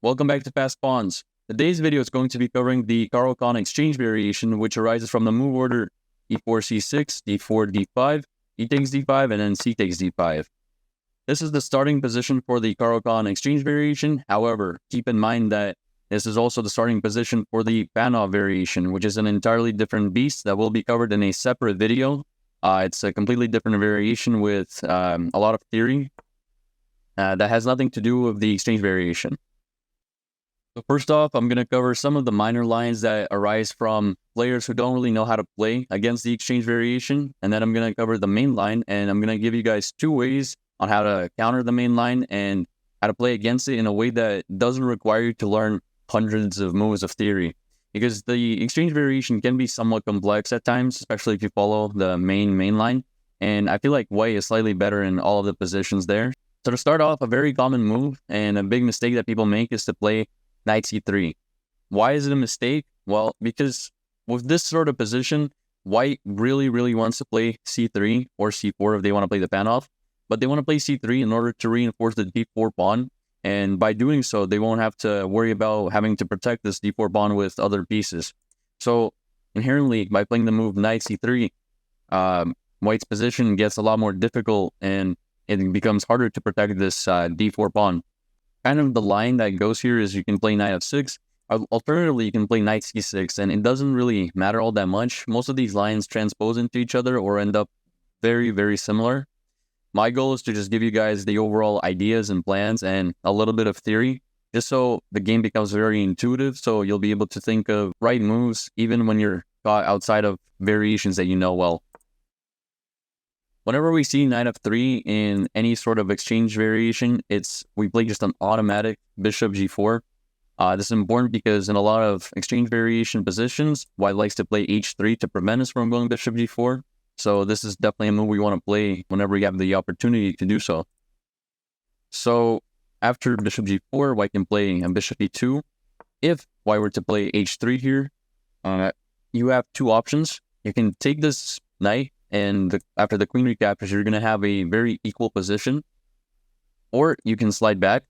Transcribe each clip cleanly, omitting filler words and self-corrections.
Welcome back to Fast Pawns. Today's video is going to be covering the Caro Kann Exchange Variation, which arises from the move order e4 c6, d4 d5, e takes d5, and then c takes d5. This is the starting position for the Caro Kann Exchange Variation. However, keep in mind that this is also the starting position for the Panov Variation, which is an entirely different beast that will be covered in a separate video. It's a completely different variation with a lot of theory that has nothing to do with the Exchange Variation. So first off, I'm going to cover some of the minor lines that arise from players who don't really know how to play against the Exchange Variation. And then I'm going to cover the main line, and I'm going to give you guys two ways on how to counter the main line and how to play against it in a way that doesn't require you to learn hundreds of moves of theory. Because the Exchange Variation can be somewhat complex at times, especially if you follow the main line. And I feel like white is slightly better in all of the positions there. So to start off, a very common move and a big mistake that people make is to play Knight c3. Why is it a mistake? Well, because with this sort of position, white really wants to play c3 or c4 if they want to play the Panov, but they want to play c3 in order to reinforce the d4 pawn, and by doing so, they won't have to worry about having to protect this d4 pawn with other pieces. So inherently, by playing the move Knight c3, white's position gets a lot more difficult, and it becomes harder to protect this d4 pawn. Kind of the line that goes here is you can play Knight f6. Alternatively, you can play Knight c6, and it doesn't really matter all that much. Most of these lines transpose into each other or end up very similar. My goal is to just give you guys the overall ideas and plans and a little bit of theory, just so the game becomes very intuitive, so you'll be able to think of right moves even when you're caught outside of variations that you know well. Whenever we see Knight f3 in any sort of exchange variation, we play just an automatic bishop g4. This is important because in a lot of exchange variation positions, white likes to play h3 to prevent us from going bishop g4. So this is definitely a move we want to play whenever we have the opportunity to do so. So after bishop g4, white can play a bishop e2. If white were to play h3 here, you have two options. You can take this knight, and after the queen recaptures, you're going to have a very equal position. Or you can slide back,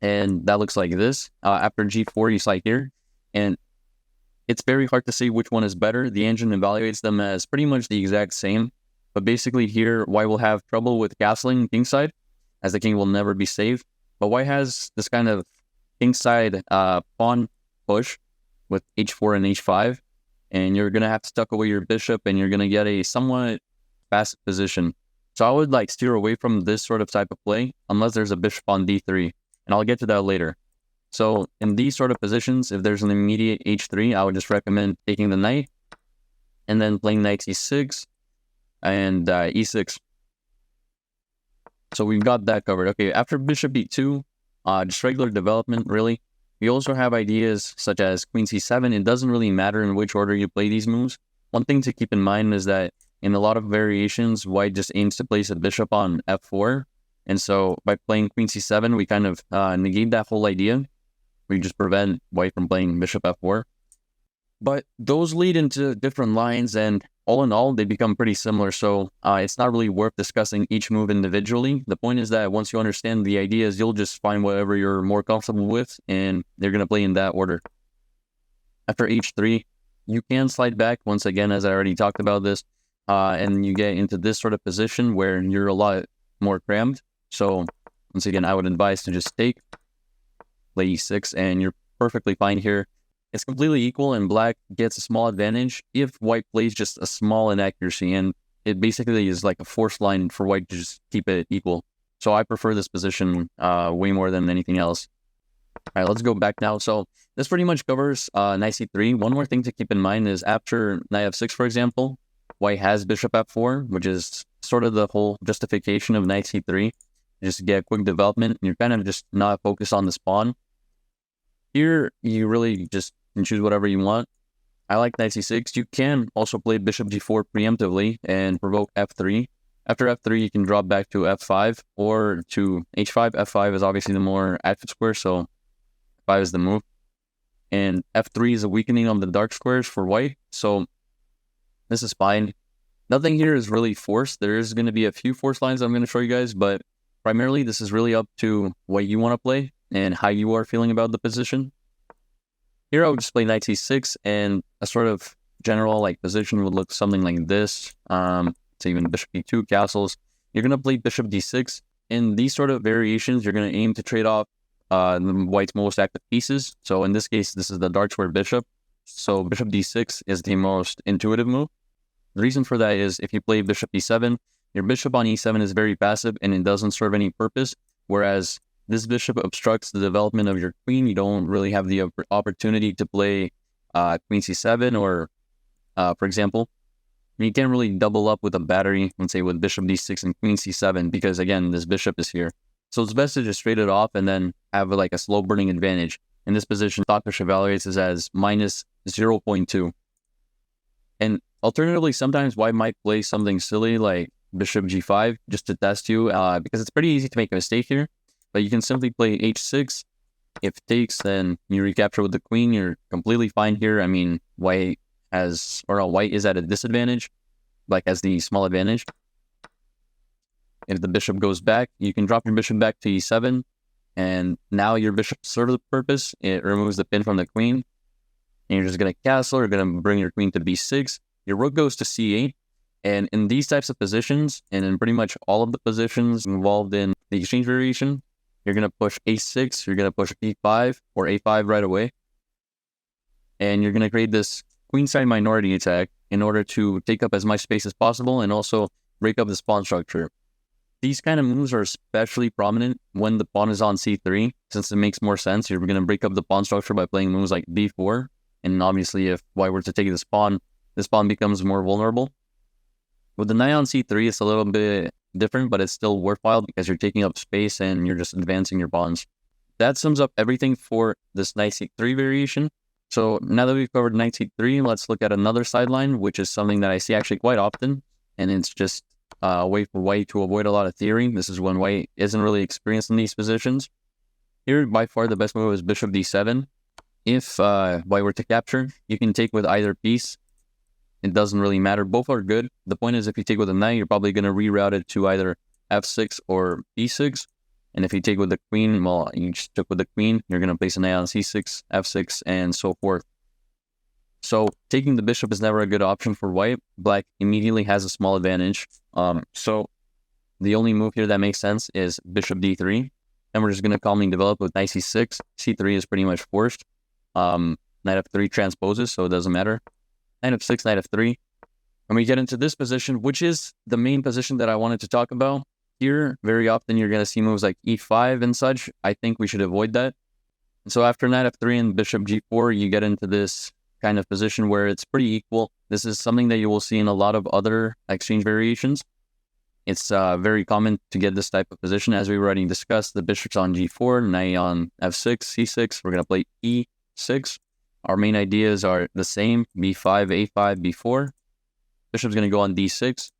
and that looks like this. After g4, you slide here, and it's very hard to say which one is better. The engine evaluates them as pretty much the exact same, but basically here, white will have trouble with castling kingside, as the king will never be safe. But white has this kind of kingside pawn push with h4 and h5, and you're going to have to tuck away your bishop, and you're going to get a somewhat passive position. So I would steer away from this sort of type of play, unless there's a bishop on d3, and I'll get to that later. So in these sort of positions, if there's an immediate h3, I would just recommend taking the knight, and then playing Knight c6, and e6. So we've got that covered. Okay, after bishop e2, just regular development, really. We also have ideas such as queen c7. It doesn't really matter in which order you play these moves. One thing to keep in mind is that in a lot of variations, white just aims to place a bishop on f4. And so by playing queen c7, we kind of negate that whole idea. We just prevent white from playing bishop f4. But those lead into different lines, and all in all, they become pretty similar. So it's not really worth discussing each move individually. The point is that once you understand the ideas, you'll just find whatever you're more comfortable with, and they're going to play in that order. After h3, you can slide back, once again, as I already talked about this, and you get into this sort of position where you're a lot more crammed. So once again, I would advise to just take, play e6, and you're perfectly fine here. It's completely equal, and black gets a small advantage if white plays just a small inaccuracy, and it basically is like a forced line for white to just keep it equal. So I prefer this position way more than anything else. All right, let's go back now. So this pretty much covers Knight c3. One more thing to keep in mind is after Knight f6, for example, white has bishop f4, which is sort of the whole justification of Knight c3. Just get quick development, and you're kind of just not focused on this pawn. Here, you really just can choose whatever you want. I like Knight c6. You can also play bishop g4 preemptively and provoke f3. After f3, you can drop back to f5 or to h5. f5 is obviously the more active square, so f5 is the move. And f3 is a weakening of the dark squares for white, so this is fine. Nothing here is really forced. There is going to be a few forced lines I'm going to show you guys, but primarily this is really up to what you want to play. and how you are feeling about the position. Here I would just play knight c6, and a sort of general like position would look something like this. So even bishop e2, castles. You're going to play bishop d6. In these sort of variations, you're going to aim to trade off the white's most active pieces. So in this case, this is the dark square bishop. So bishop d6 is the most intuitive move. The reason for that is if you play bishop e7, your bishop on e7 is very passive and it doesn't serve any purpose, whereas this bishop obstructs the development of your queen. You don't really have the opportunity to play queen c7 or, for example, you can't really double up with a battery, let's say with bishop d6 and queen c7, because again, this bishop is here. So it's best to just trade it off and then have like a slow burning advantage. In this position, Stockfish evaluates this as minus 0.2. And alternatively, sometimes white might play something silly like bishop g5 just to test you, because it's pretty easy to make a mistake here. But you can simply play h6. If takes, then you recapture with the queen. You're completely fine here. I mean, white is at a disadvantage, like as the small advantage. If the bishop goes back, you can drop your bishop back to e7, and now your bishop serves the purpose. It removes the pin from the queen, and you're just going to castle. You're going to bring your queen to b6. Your rook goes to c8, and in these types of positions, and in pretty much all of the positions involved in the exchange variation, you're going to push a6, you're going to push e5 or a5 right away, and you're going to create this queenside minority attack in order to take up as much space as possible and also break up the pawn structure. These kind of moves are especially prominent when the pawn is on c3, since it makes more sense. You're going to break up the pawn structure by playing moves like b4, and obviously if white were to take this pawn becomes more vulnerable. With the knight on c3, it's a little bit different, but it's still worthwhile because you're taking up space and you're just advancing your pawns. That sums up everything for this knight c3 variation. So now that we've covered knight c3, let's look at another sideline, which is something that I see actually quite often, and it's just a way for white to avoid a lot of theory. This is when white isn't really experienced in these positions. Here, by far, the best move is bishop d7. If white were to capture, you can take with either piece. It doesn't really matter. Both are good. The point is, if you take with a knight, you're probably going to reroute it to either f6 or b6. And if you take with the queen, well, you just took with the queen, you're going to place a knight on c6, f6, and so forth. So taking the bishop is never a good option for white. Black immediately has a small advantage. So the only move here that makes sense is bishop d3. And we're just going to calmly develop with knight c6. c3 is pretty much forced. Knight f3 transposes, so it doesn't matter. Knight f6, knight f3. And we get into this position, which is the main position that I wanted to talk about. Here, very often you're going to see moves like e5 and such. I think we should avoid that. So after knight f3 and bishop g4, you get into this kind of position where it's pretty equal. This is something that you will see in a lot of other exchange variations. It's very common to get this type of position. As we already discussed, the bishop's on g4, knight on f6, c6. We're going to play e6. Our main ideas are the same, b5, a5, b4. Bishop's going to go on d6.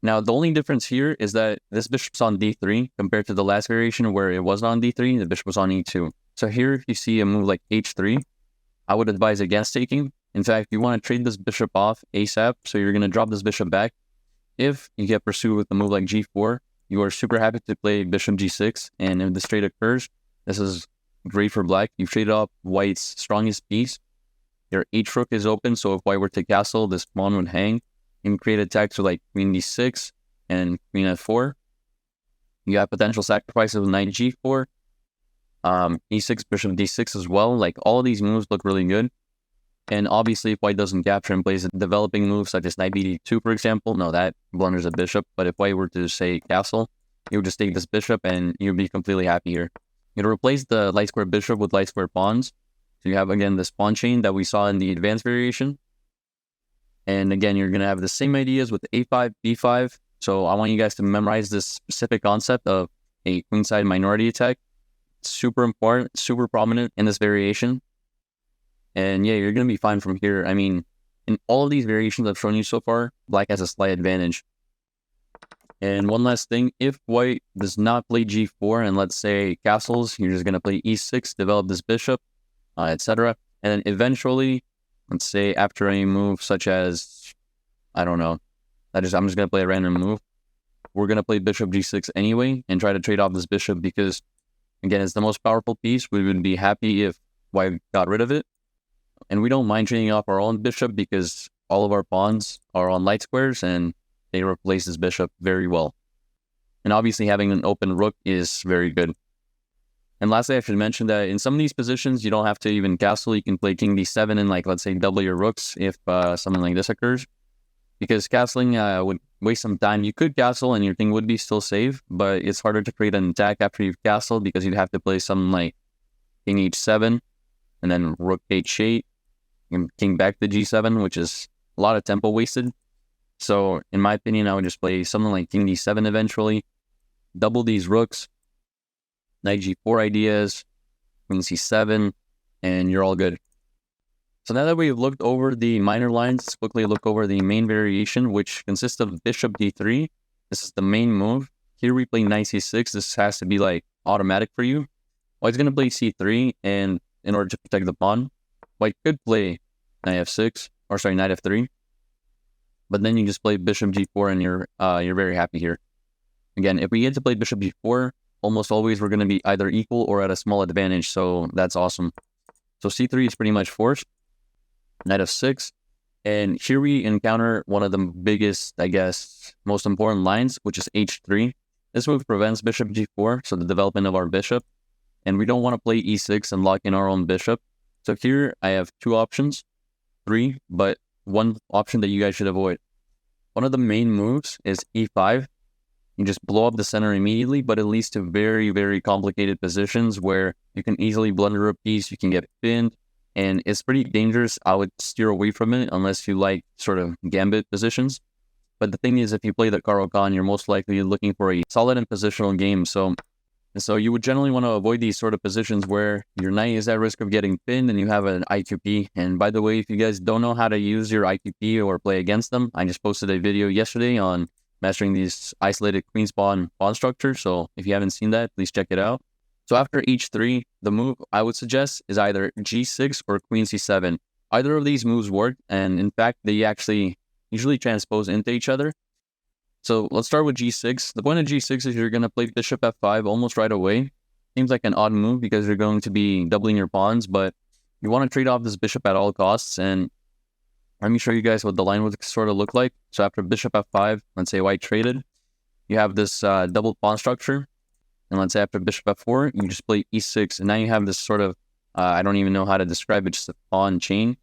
Now, the only difference here is that this bishop's on d3 compared to the last variation where it was on d3, the bishop was on e2. So here, if you see a move like h3, I would advise against taking. In fact, you want to trade this bishop off ASAP, so you're going to drop this bishop back. If you get pursued with a move like g4, you are super happy to play bishop g6, and if this trade occurs, this is great for black. You've traded off white's strongest piece. Your h-rook is open, so if white were to castle, this pawn would hang. You can create attacks with like queen d6 and queen f4. You have potential sacrifices with knight g4, e6, bishop d6 as well. Like all of these moves look really good. And obviously, if white doesn't capture and plays a developing move such as knight bd2, for example, no, that blunders a bishop. But if white were to say castle, you would just take this bishop and you'd be completely happy here. You'd replace the light square bishop with light square pawns. So you have, again, this pawn chain that we saw in the advanced variation. And again, you're going to have the same ideas with a5, b5. So I want you guys to memorize this specific concept of a queenside minority attack. It's super important, super prominent in this variation. And yeah, you're going to be fine from here. I mean, in all of these variations I've shown you so far, black has a slight advantage. And one last thing, if white does not play g4 and let's say castles, you're just going to play e6, develop this bishop, etc. And then eventually, let's say after a move such as, I don't know, I'm just going to play a random move. We're going to play bishop g6 anyway and try to trade off this bishop because Again, it's the most powerful piece. We would be happy if white got rid of it. And we don't mind trading off our own bishop because all of our pawns are on light squares and they replace this bishop very well. And obviously having an open rook is very good. And lastly, I should mention that in some of these positions, you don't have to even castle. You can play king d7 and, like, let's say double your rooks if something like this occurs. Because castling would waste some time. You could castle and your king would be still safe, but it's harder to create an attack after you've castled because you'd have to play something like king h7 and then rook h8 and king back to g7, which is a lot of tempo wasted. So in my opinion, I would just play something like king d7 eventually, double these rooks, knight g4 ideas, queen c7, and you're all good. So now that we've looked over the minor lines, let's quickly look over the main variation, which consists of bishop d3. This is the main move. Here we play knight c6. This has to be like automatic for you. White's going to play c3, and in order to protect the pawn, white could play knight f6, or sorry, knight f3. But then you just play bishop g4 and you're very happy here. Again, if we get to play bishop g4, almost always we're going to be either equal or at a small advantage, so that's awesome. So c3 is pretty much forced. Knight f6, and here we encounter one of the biggest, I guess, most important lines, which is h3. This move prevents bishop g4, so the development of our bishop, and we don't want to play e6 and lock in our own bishop. So here I have two options, three, but one option that you guys should avoid. One of the main moves is e5. You just blow up the center immediately, but it leads to very, very complicated positions where you can easily blunder a piece, you can get pinned, and it's pretty dangerous. I would steer away from it unless you like sort of gambit positions. But the thing is, if you play the Caro Kann, you're most likely looking for a solid and positional game. So you would generally want to avoid these sort of positions where your knight is at risk of getting pinned and you have an IQP. And by the way, if you guys don't know how to use your IQP or play against them, I just posted a video yesterday on mastering these isolated queen pawn structure. So if you haven't seen that, please check it out. So after h3, the move I would suggest is either g6 or queen c7. Either of these moves work, and in fact, they actually usually transpose into each other. So let's start with g6. The point of g6 is you're going to play bishop f5 almost right away. Seems like an odd move because you're going to be doubling your pawns, but you want to trade off this bishop at all costs. And let me show you guys what the line would sort of look like. So after bishop f5, let's say white traded, you have this double pawn structure. And let's say after bishop f4, you just play e6. And now you have this sort of, I don't even know how to describe it, just a pawn chain,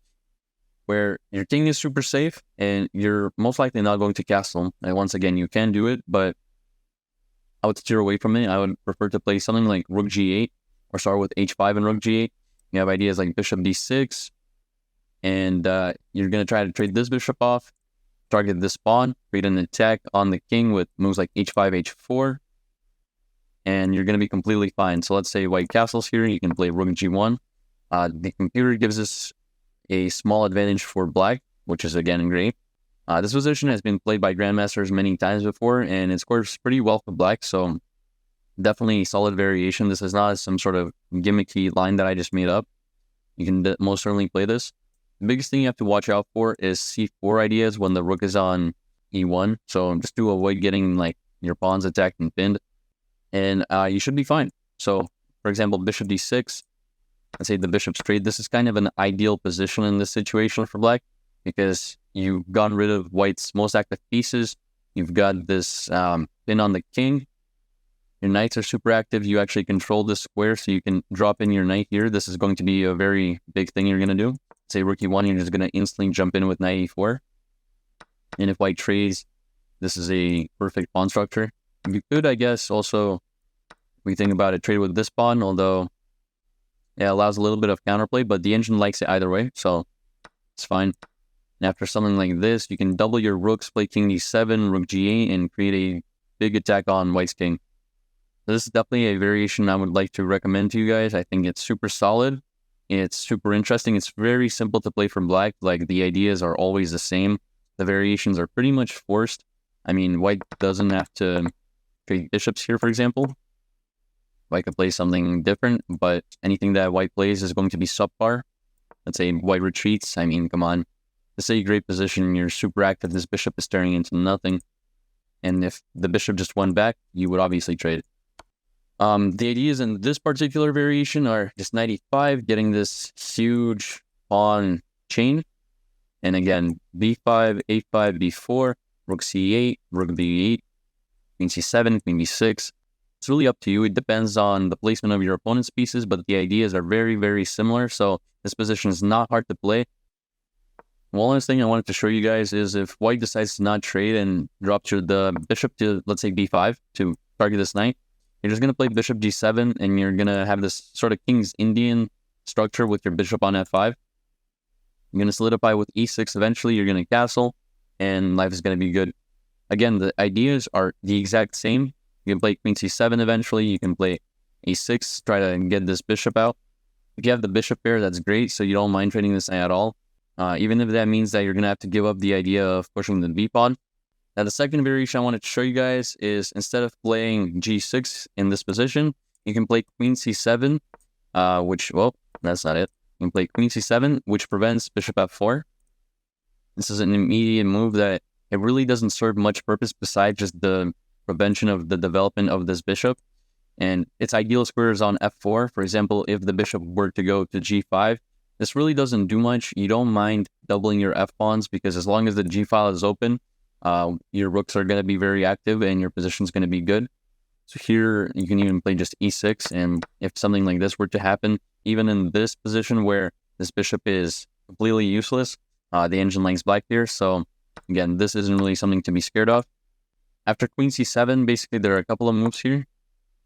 where your king is super safe and you're most likely not going to castle. And once again, you can do it, but I would steer away from it. I would prefer to play something like rook g8 or start with h5 and rook g8. You have ideas like bishop d6, and you're going to try to trade this bishop off, target this pawn, create an attack on the king with moves like h5, h4, and you're going to be completely fine. So let's say white castles here, you can play rook g1. The computer gives us a small advantage for black, which is again great. This position has been played by grandmasters many times before, and it scores pretty well for black, so definitely a solid variation. This is not some sort of gimmicky line that I just made up. You can most certainly play this. The biggest thing you have to watch out for is c4 ideas when the rook is on e1, so just to avoid getting like your pawns attacked and pinned, and you should be fine. So for example, bishop d6, let's say the bishop's trade. This is kind of an ideal position in this situation for black because you've gotten rid of white's most active pieces. You've got this pin on the king. Your knights are super active. You actually control this square, so you can drop in your knight here. This is going to be a very big thing you're going to do. Say rook e1, you're just going to instantly jump in with knight e4. And if white trades, this is a perfect pawn structure. You could, I guess, also, if we think about it, trade with this pawn, although it allows a little bit of counterplay, but the engine likes it either way, so it's fine. And after something like this, you can double your rooks, play king d7, rook g8, and create a big attack on white's king. This is definitely a variation I would like to recommend to you guys. I think it's super solid. It's super interesting. It's very simple to play from black. Like, the ideas are always the same. The variations are pretty much forced. I mean, white doesn't have to trade bishops here, for example. White could play something different, but anything that white plays is going to be subpar. Let's say white retreats. I mean, come on. This is a great position. You're super active. This bishop is staring into nothing. And if the bishop just went back, you would obviously trade. The ideas in this particular variation are just knight e5, getting this huge pawn chain. And again, b5, a5, b4, rook c8, rook b8, queen c7, queen b6. It's really up to you. It depends on the placement of your opponent's pieces, but the ideas are very, very similar. So this position is not hard to play. One last thing I wanted to show you guys is if white decides to not trade and drop the bishop to, let's say, b5 to target this knight, you're just going to play bishop g7, and you're going to have this sort of King's Indian structure with your bishop on f5. You're going to solidify with e6 eventually. You're going to castle, and life is going to be good. Again, the ideas are the exact same. You can play queen c7 eventually. You can play a6, try to get this bishop out. If you have the bishop pair, that's great, so you don't mind trading this knight at all. Even if that means that you're going to have to give up the idea of pushing the b-pawn. Now, the second variation I wanted to show you guys is instead of playing g6 in this position, you can play queen c7, which, well, that's not it. You can play queen c7, which prevents bishop f4. This is an immediate move that it really doesn't serve much purpose besides just the prevention of the development of this bishop. And its ideal square is on f4. For example, if the bishop were to go to g5, this really doesn't do much. You don't mind doubling your f-pawns because as long as the g-file is open, your rooks are going to be very active and your position is going to be good. So here you can even play just e6, and if something like this were to happen, even in this position where this bishop is completely useless, the engine line's black here. So again, this isn't really something to be scared of. After queen c7, basically there are a couple of moves here.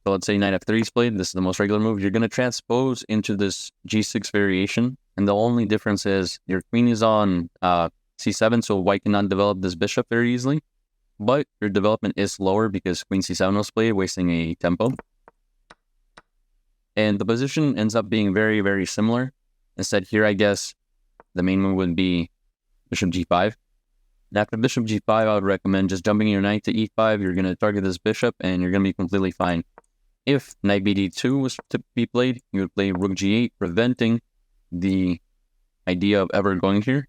So let's say knight f3 is played. This is the most regular move. You're going to transpose into this g6 variation, and the only difference is your queen is on c7, so white cannot develop this bishop very easily, but your development is slower because queen c7 was played, wasting a tempo. And the position ends up being very, very similar. Instead, here, I guess, the main move would be bishop g5. And after bishop g5, I would recommend just jumping your knight to e5. You're going to target this bishop, and you're going to be completely fine. If knight bd2 was to be played, you would play rook g8, preventing the idea of ever going here.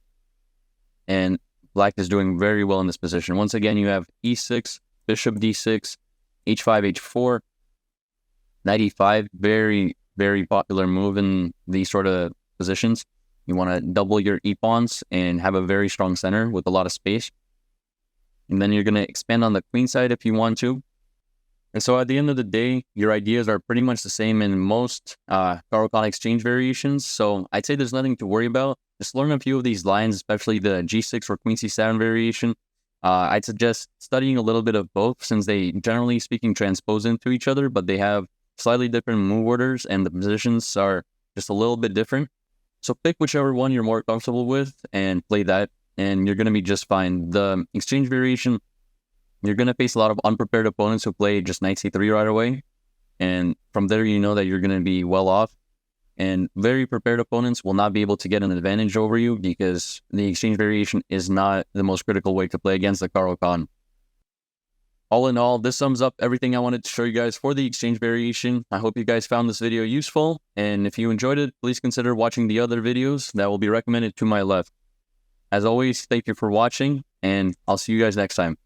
And black is doing very well in this position. Once again, you have e6, bishop d6, h5, h4, knight e5. Very, very popular move in these sort of positions. You want to double your e-pawns and have a very strong center with a lot of space. And then you're going to expand on the queen side if you want to. And so at the end of the day, your ideas are pretty much the same in most Caro Kann Exchange variations. So I'd say there's nothing to worry about. Just learn a few of these lines, especially the g6 or queen c7 variation. I'd suggest studying a little bit of both, since they, generally speaking, transpose into each other, but they have slightly different move orders and the positions are just a little bit different. So pick whichever one you're more comfortable with and play that, and you're going to be just fine. The exchange variation, you're going to face a lot of unprepared opponents who play just knight c3 right away. And from there, you know that you're going to be well off. And very prepared opponents will not be able to get an advantage over you because the exchange variation is not the most critical way to play against the Caro Kann. All in all, this sums up everything I wanted to show you guys for the exchange variation. I hope you guys found this video useful. And if you enjoyed it, please consider watching the other videos that will be recommended to my left. As always, thank you for watching, and I'll see you guys next time.